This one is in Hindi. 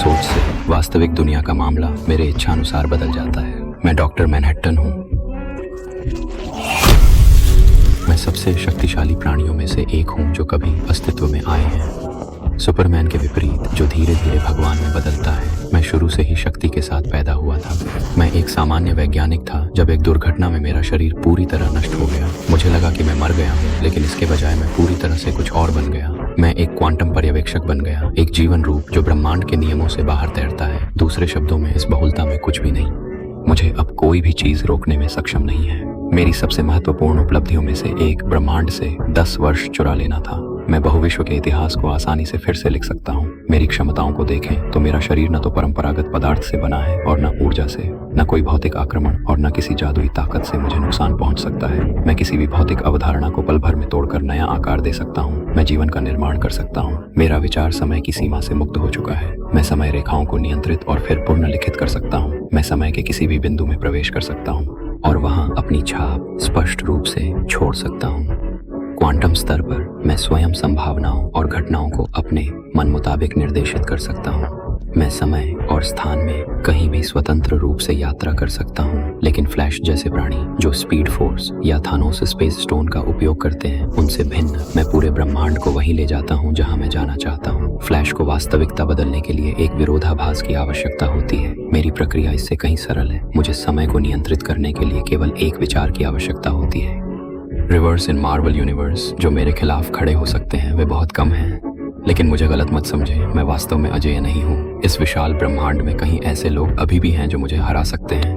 सोच से वास्तविक दुनिया का मामला मेरे इच्छानुसार बदल जाता है। मैं डॉक्टर मैनहट्टन हूँ। मैं सबसे शक्तिशाली प्राणियों में से एक हूँ जो कभी अस्तित्व में आए हैं। सुपरमैन के विपरीत जो धीरे धीरे भगवान में बदलता है। मैं शुरू से ही शक्ति के साथ पैदा हुआ था। मैं एक सामान्य वैज्ञानिक था जब एक दुर्घटना में मेरा शरीर पूरी तरह नष्ट हो गया। मुझे लगा कि मैं मर गया हूँ, लेकिन इसके बजाय मैं पूरी तरह से कुछ और बन गया। मैं एक क्वांटम पर्यवेक्षक बन गया, एक जीवन रूप जो ब्रह्मांड के नियमों से बाहर तैरता है। दूसरे शब्दों में, इस बहुलता में कुछ भी नहीं। मुझे अब कोई भी चीज रोकने में सक्षम नहीं है। मेरी सबसे महत्वपूर्ण उपलब्धियों में से एक ब्रह्मांड से 10 वर्ष चुरा लेना था। मैं बहुविश्व के इतिहास को आसानी से फिर से लिख सकता हूँ। मेरी क्षमताओं को देखें तो मेरा शरीर न तो परंपरागत पदार्थ से बना है और न ऊर्जा से। न कोई भौतिक आक्रमण और न किसी जादुई ताकत से मुझे नुकसान पहुंच सकता है। मैं किसी भी भौतिक अवधारणा को पल भर में तोड़कर नया आकार दे सकता हूँ। मैं जीवन का निर्माण कर सकता हूँ। मेरा विचार समय की सीमा से मुक्त हो चुका है। मैं समय रेखाओं को नियंत्रित और फिर पुनर्लिखित कर सकता हूँ। मैं समय के किसी भी बिंदु में प्रवेश कर सकता हूँ और वहां अपनी छाप स्पष्ट रूप से छोड़ सकता हूँ। क्वांटम स्तर पर मैं स्वयं संभावनाओं और घटनाओं को अपने मन मुताबिक निर्देशित कर सकता हूँ। मैं समय और स्थान में कहीं भी स्वतंत्र रूप से यात्रा कर सकता हूँ। लेकिन फ्लैश जैसे प्राणी जो स्पीड फोर्स या थानोस स्पेस स्टोन का उपयोग करते हैं, उनसे भिन्न मैं पूरे ब्रह्मांड को वहीं ले जाता हूँ जहाँ मैं जाना चाहता हूँ। फ्लैश को वास्तविकता बदलने के लिए एक विरोधाभास की आवश्यकता होती है। मेरी प्रक्रिया इससे कहीं सरल है। मुझे समय को नियंत्रित करने के लिए केवल एक विचार की आवश्यकता होती है। रिवर्स इन मार्वल यूनिवर्स जो मेरे खिलाफ खड़े हो सकते हैं वे बहुत कम हैं। लेकिन मुझे गलत मत समझे, मैं वास्तव में अजेय नहीं हूँ। इस विशाल ब्रह्मांड में कहीं ऐसे लोग अभी भी हैं जो मुझे हरा सकते हैं।